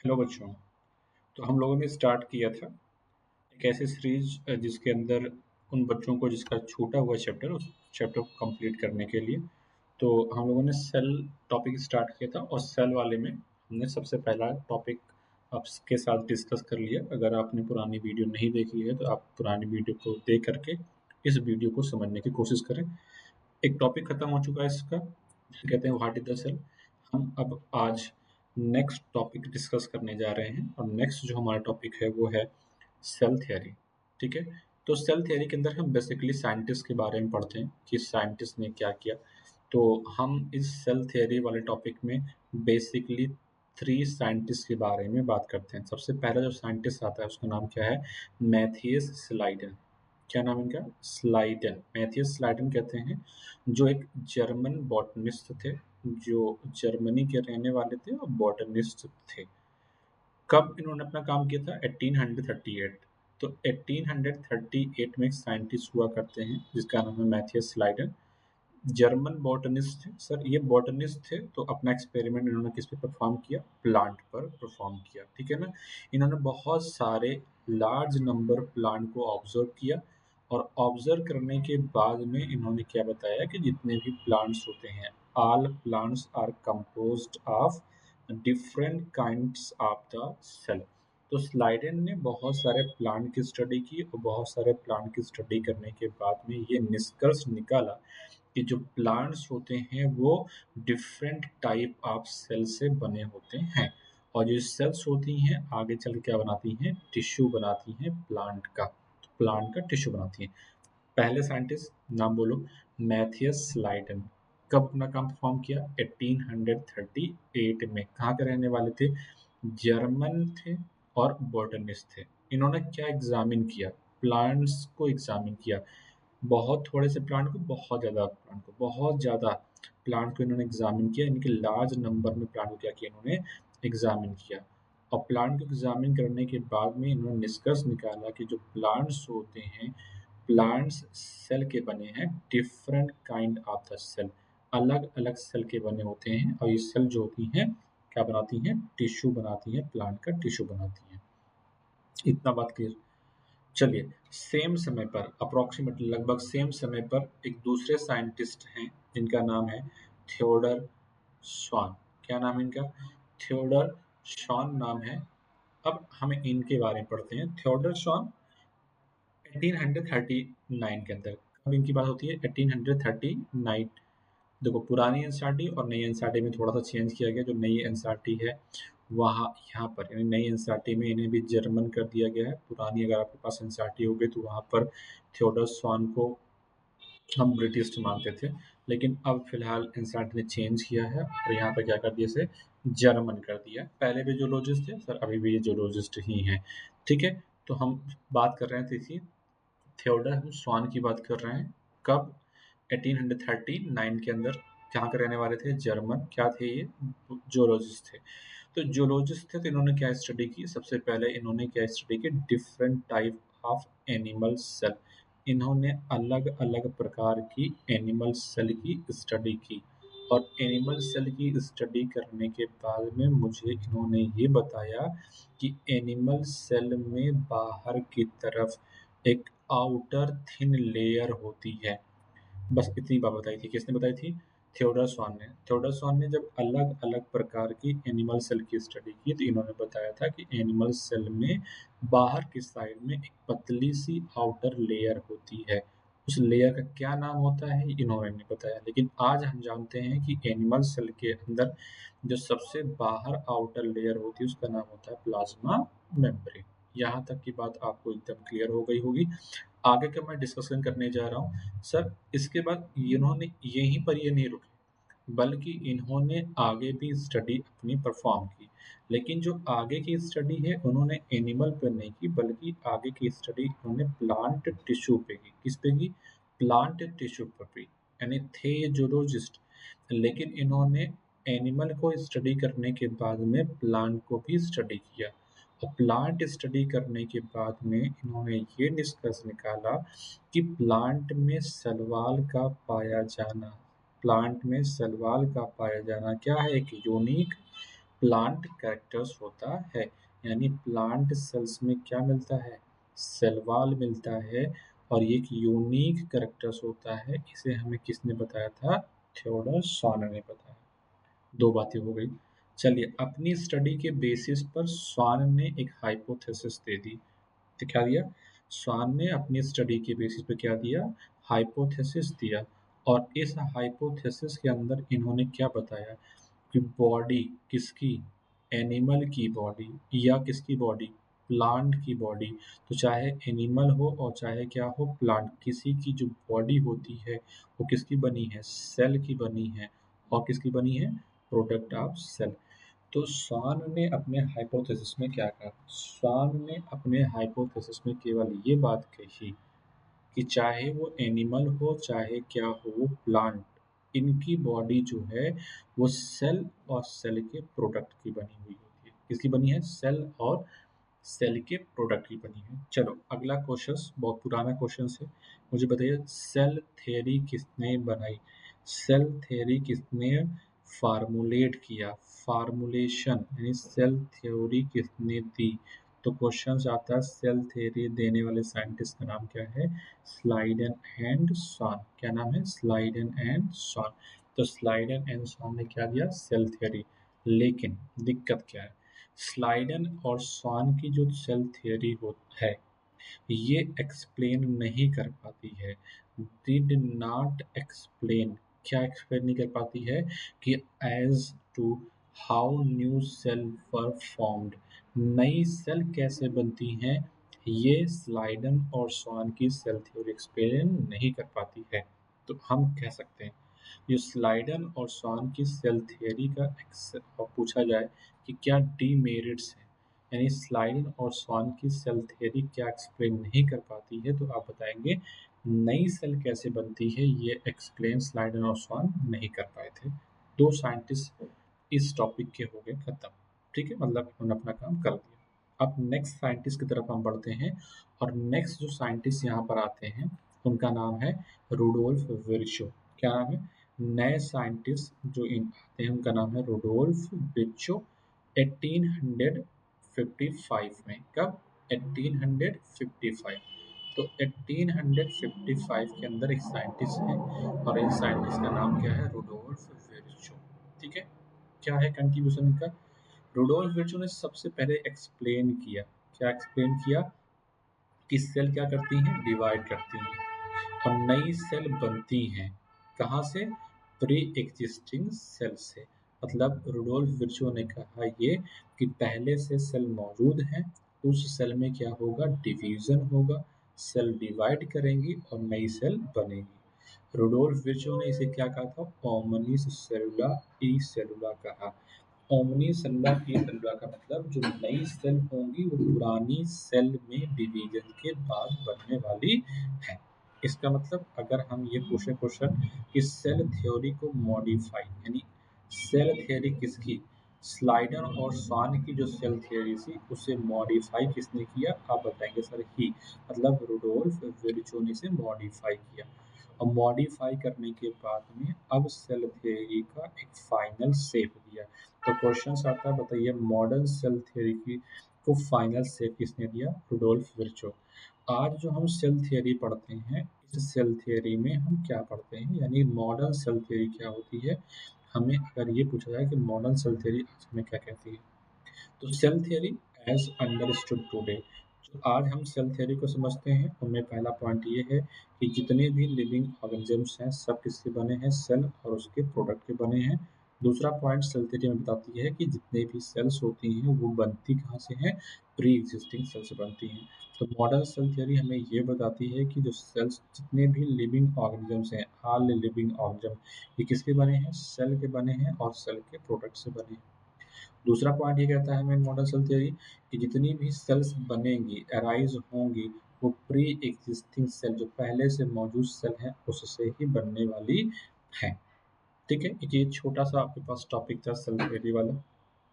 Hello बच्चों। तो हम लोगों ने स्टार्ट किया था एक ऐसी सीरीज जिसके अंदर उन बच्चों को जिसका छूटा हुआ चैप्टर उस चैप्टर को कंप्लीट करने के लिए तो हम लोगों ने सेल टॉपिक स्टार्ट किया था और सेल वाले में हमने सबसे पहला टॉपिक आपके साथ डिस्कस कर लिया। अगर आपने पुरानी वीडियो नहीं देखी है तो आप पुरानी वीडियो को देख करके इस वीडियो को समझने की कोशिश करें। एक टॉपिक खत्म हो चुका है इसका, जिसे कहते हैं व्हाट इज द सेल। हम अब आज नेक्स्ट टॉपिक डिस्कस करने जा रहे हैं और नेक्स्ट जो हमारा टॉपिक है वो है सेल थियरी। ठीक है, तो सेल थियरी के अंदर हम बेसिकली साइंटिस्ट के बारे में पढ़ते हैं कि साइंटिस्ट ने क्या किया। तो हम इस सेल थियरी वाले टॉपिक में बेसिकली थ्री साइंटिस्ट के बारे में बात करते हैं। सबसे पहला जो साइंटिस्ट आता है उसका नाम क्या है? Matthias Schleiden. क्या नाम इनका? स्लाइडन, मैथियस स्लाइडन कहते हैं, जो एक जर्मन बॉटनिस्ट थे, जो जर्मनी के रहने वाले थे और बॉटनिस्ट थे। कब इन्होंने अपना काम किया था? 1838। तो 1838 में एक साइंटिस्ट हुआ करते हैं जिसका नाम है मैथियस स्लाइडन। जर्मन बॉटनिस्ट थे सर, ये बॉटनिस्ट थे। तो अपना एक्सपेरिमेंट इन्होंने किस पे परफॉर्म किया? प्लांट पर परफॉर्म किया। ठीक है ना। इन्होंने बहुत सारे लार्ज नंबर प्लांट को ऑब्जर्व किया और ऑब्जर्व करने के बाद में इन्होंने क्या बताया कि जितने भी प्लांट्स होते हैं, all plants are composed of different kinds of the cell. तो स्लाइडन ने बहुत सारे प्लांट की स्टडी की और बहुत सारे प्लांट की स्टडी करने के बाद में ये निष्कर्ष निकाला कि जो प्लांट्स होते हैं वो डिफरेंट टाइप ऑफ सेल से बने होते हैं और जो सेल्स होती हैं आगे चल के क्या बनाती हैं? टिश्यू बनाती हैं प्लांट का। तो प्लांट का टिश्यू बनाती हैं। पहले साइंटिस्ट नाम बोलो? Matthias Schleiden. कब अपना काम परफॉर्म किया? 1838 में। कहाँ के रहने वाले थे? जर्मन थे और बॉटनिस्ट थे। इन्होंने क्या एग्जामिन किया? प्लांट्स को एग्जामिन किया। बहुत थोड़े से प्लांट को, बहुत ज़्यादा प्लांट को, बहुत ज़्यादा प्लांट को इन्होंने एग्जामिन किया। इनके लार्ज नंबर में प्लांट को क्या किया इन्होंने? एग्जामिन किया। और प्लांट को एग्जामिन करने के बाद में इन्होंने निष्कर्ष निकाला कि जो प्लांट्स होते हैं, प्लांट्स सेल के बने हैं, different kind of the cell, अलग अलग सेल के बने होते हैं और ये सेल जो होती हैं क्या बनाती हैं? टिश्यू बनाती हैं, प्लांट का टिश्यू बनाती हैं। इतना बात क्लियर? चलिए, सेम समय पर अप्रोक्सीमेटली लगभग सेम समय पर एक दूसरे साइंटिस्ट हैं जिनका नाम है थियोडर स्वान। क्या नाम है इनका? थियोडर स्वान नाम है। अब हमें इनके बारे में पढ़ते हैं। थियोडर स्वान 1839 के अंदर, अब इनकी बात होती है 1839। देखो, पुरानी एनसीईआरटी और नई एनसीईआरटी में थोड़ा सा चेंज किया गया। जो नई एनसीईआरटी है वहाँ यहाँ पर यानी नई एनसीईआरटी में इन्हें भी जर्मन कर दिया गया है। पुरानी अगर आपके पास एनसीईआरटी हो गई तो वहाँ पर थियोडर स्वान को हम ब्रिटिश मानते थे, लेकिन अब फिलहाल एनसीईआरटी ने चेंज किया है और यहाँ पर क्या कर दिया, इसे जर्मन कर दिया। पहले भी जूलॉजिस्ट थे सर, अभी भी ये जूलॉजिस्ट ही हैं। ठीक है, तो हम बात कर रहे थे इसी थियोडर स्वान की बात कर रहे हैं। कब? 1839 के अंदर। कहाँ के रहने वाले थे? जर्मन। क्या थे ये? जूलॉजिस्ट थे। तो जूलॉजिस्ट थे तो इन्होंने क्या स्टडी की? सबसे पहले इन्होंने क्या स्टडी की? Different type of animal cell. इन्होंने अलग अलग प्रकार की एनिमल सेल की स्टडी की और एनिमल सेल की स्टडी करने के बाद में मुझे इन्होंने ये बताया कि एनिमल सेल में बाहर की तरफ एक आउटर थिन लेयर होती है। बस इतनी बात बताई थी। किसने बताई थी? थियोडर स्वान ने। थियोडर स्वान ने जब अलग अलग प्रकार की एनिमल सेल की स्टडी की तो इन्होंने बताया था कि एनिमल सेल में बाहर की साइड में एक पतली सी आउटर लेयर होती है। उस लेयर का क्या नाम होता है इन्होंने नहीं बताया, लेकिन आज हम जानते हैं कि एनिमल सेल के अंदर जो सबसे बाहर आउटर लेयर होती है उसका नाम होता है प्लाज्मा मेम्ब्रेन। यहाँ तक की बात आपको एकदम क्लियर हो गई होगी। आगे का मैं डिस्कशन करने जा रहा हूँ सर। इसके बाद इन्होंने यहीं पर ये नहीं रुके, बल्कि इन्होंने आगे भी स्टडी अपनी परफॉर्म की। लेकिन जो आगे की स्टडी है उन्होंने एनिमल पर नहीं की, बल्कि आगे की स्टडी उन्होंने प्लांट टिश्यू पे की। किस पे की? प्लांट टिश्यू पर भी। यानी थे ये जूलॉजिस्ट, लेकिन इन्होंने एनिमल को स्टडी करने के बाद में प्लांट को भी स्टडी किया और प्लांट स्टडी करने के बाद में इन्होंने ये निष्कर्ष निकाला कि प्लांट में सलवाल का पाया जाना, प्लांट में सलवाल का पाया जाना क्या है? एक यूनिक प्लांट कैरेक्टर्स होता है। यानी प्लांट सेल्स में क्या मिलता है? सेल वॉल मिलता है और ये एक यूनिक कैरेक्टर्स होता है। इसे हमें किसने बताया था? थियोडोर स्वान ने बताया। दो बातें हो गई। चलिए, अपनी स्टडी के बेसिस पर स्वान ने एक हाइपोथेसिस दे दी। तो क्या दिया? स्वान ने अपनी स्टडी के बेसिस पे क्या दिया? हाइपोथेसिस दिया। और इस हाइपोथेसिस के अंदर इन्होंने क्या बताया कि बॉडी किसकी? एनिमल की बॉडी या किसकी बॉडी? प्लांट की बॉडी। तो चाहे एनिमल हो और चाहे क्या हो, प्लांट, किसी की जो बॉडी होती है वो किसकी बनी है? सेल की बनी है। और किसकी बनी है? Product of cell. तो स्वान ने अपने हाइपोथेसिस में क्या कहा? स्वान ने अपने हाइपोथेसिस में केवल ये बात कही कि चाहे वो एनिमल हो चाहे क्या हो, वो प्लांट, इनकी बॉडी जो है वो सेल और सेल के प्रोडक्ट की बनी हुई होती है। किसकी बनी है? सेल और सेल के प्रोडक्ट की बनी है। चलो अगला क्वेश्चन, बहुत पुराना क्वेश्चन है। मुझे बताइए, सेल थ्योरी किसने बनाई? सेल थ्योरी किसने फार्मूलेट किया? फार्मूलेशन यानी सेल थ्योरी किसने दी? तो क्वेश्चन आता है, सेल थ्योरी देने वाले साइंटिस्ट का नाम क्या है? Schleiden and Schwann. क्या नाम है? Schleiden and Schwann. तो स्लाइडन एंड स्वान ने क्या दिया? Cell theory. लेकिन दिक्कत क्या है? स्लाइडन और स्वान की जो सेल थ्योरी है ये एक्सप्लेन नहीं कर पाती है। Did not explain. क्या एक्सप्लेन नहीं कर पाती है? कि as to how new cell were formed, नई सेल कैसे बनती हैं, ये स्लाइडन और स्वान की सेल थ्योरी एक्सप्लेन नहीं कर पाती है। तो हम कह सकते हैं ये स्लाइडन और स्वान की सेल थ्योरी का पूछा जाए कि क्या डीमेरिट्स हैं, यानी स्लाइडन और स्वान की सेल थ्योरी क्या एक्सप्लेन नहीं कर पाती है, तो आप बताएंगे नई सेल कैसे बनती है, ये एक्सप्लेन स्लाइडन और स्वान नहीं कर पाए थे। दो साइंटिस्ट इस टॉपिक के हो गए खत्म। ठीक है, मतलब उन्होंने अपना काम कर दिया। अब नेक्स्ट साइंटिस्ट की तरफ हम बढ़ते हैं और नेक्स्ट जो साइंटिस्ट यहाँ पर आते हैं उनका नाम है रुडोल्फ विर्चो। क्या नाम है? नए साइंटिस्ट जो इन आते हैं उनका नाम है रुडोल्फ विर्चो। 1855 में। कब? 1855। तो 1855 के अंदर एक साइंटिस्ट है और इस साइंटिस्ट का नाम क्या है? Rudolf Virchow. ठीक है, क्या है कंट्रीब्यूशन का? रुडोल्फ विर्चो ने सबसे पहले एक्सप्लेन किया। क्या एक्सप्लेन किया? कि सेल क्या करती हैं? डिवाइड करती हैं और नई सेल बनती हैं। कहाँ से? प्री एग्जिस्टिंग सेल से। मतलब रुडोल्फ विर्चो ने कहा ये कि पहले से सेल मौजूद हैं, उस सेल में क्या होगा? डिवीजन होगा, सेल डिवाइड करेंगी और नई सेल बनेगी। रुडोल्फ विर्चो ने इसे क्या कहा था? ओमनिस सेलुला ई सेलुला कहा। ओमनी सेलुलर की सेलुलर का मतलब जो नई सेल होंगी वो पुरानी सेल में डिवीजन के बाद बनने वाली है। इसका मतलब अगर हम ये पूछे क्वेश्चन कि सेल थ्योरी को मॉडिफाई, यानी सेल थ्योरी किसकी? स्लाइडर और स्वान की जो सेल थ्योरी थी उसे मॉडिफाई किसने किया? आप बताएंगे सर ही, मतलब रुडोल्फ विर्चो ने इसे मॉडिफाई किया। और मॉडिफाई करने के बाद में अब सेल थ्योरी का एक फाइनल शेप दिया। तो क्वेश्चन आता है, बताइए मॉडर्न सेल थ्योरी की को फाइनल शेप किसने दिया? Rudolf Virchow. आज जो हम सेल थ्योरी पढ़ते हैं, इस सेल थ्योरी में हम क्या पढ़ते हैं, यानी मॉडर्न सेल थ्योरी क्या होती है? हमें अगर ये पूछा जाए कि मॉडर्न सेल थ्योरी आज हमें क्या कहती है, तो cell theory as understood today, जो आज हम सेल थ्योरी को समझते हैं उनमें पहला पॉइंट ये है कि जितने भी लिविंग ऑर्गेनिजम्स हैं सब किसके बने हैं? सेल और उसके प्रोडक्ट के बने हैं। दूसरा पॉइंट सेल थ्योरी में बताती है कि जितने भी सेल्स होती हैं वो बनती कहाँ से हैं? प्री एग्जिस्टिंग सेल से बनती हैं। तो मॉडर्न सेल थ्योरी हमें ये बताती है कि जो सेल्स, जितने भी लिविंग ऑर्गेनिजम्स हैं, ऑल लिविंग ऑर्गेनिज्म, ये किसके बने हैं? सेल के बने हैं और सेल के प्रोडक्ट से बने हैं। दूसरा पॉइंट ये कहता है मेन मॉडल सेल थ्योरी कि जितनी भी सेल्स बनेंगी, अराइज होंगी, वो प्री एग्जिस्टिंग सेल, जो पहले से मौजूद सेल है उससे ही बनने वाली है। ठीक है, ये छोटा सा आपके पास टॉपिक था सेल थ्योरी वाला,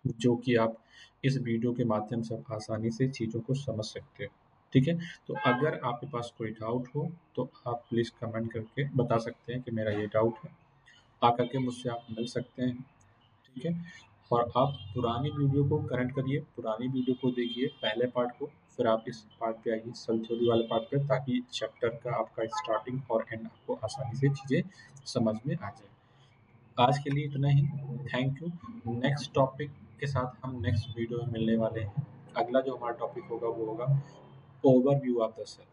जो कि आप इस वीडियो के माध्यम से आप आसानी से चीज़ों को समझ सकते हो। ठीक है, तो अगर आपके पास कोई डाउट हो तो आप प्लीज़ कमेंट करके बता सकते हैं कि मेरा ये डाउट है, आकर के मुझसे आप मिल सकते हैं। ठीक है, और आप पुरानी वीडियो को करंट करिए, पुरानी वीडियो को देखिए पहले पार्ट को, फिर आप इस पार्ट पे आइए सल थ्योरी वाले पार्ट पे, ताकि चैप्टर का आपका स्टार्टिंग और एंड आपको आसानी से चीज़ें समझ में आ जाए। आज के लिए इतना ही। Thank you. नेक्स्ट टॉपिक के साथ हम नेक्स्ट वीडियो में मिलने वाले हैं। अगला जो हमारा टॉपिक होगा वो होगा ओवरव्यू ऑफ द सेल।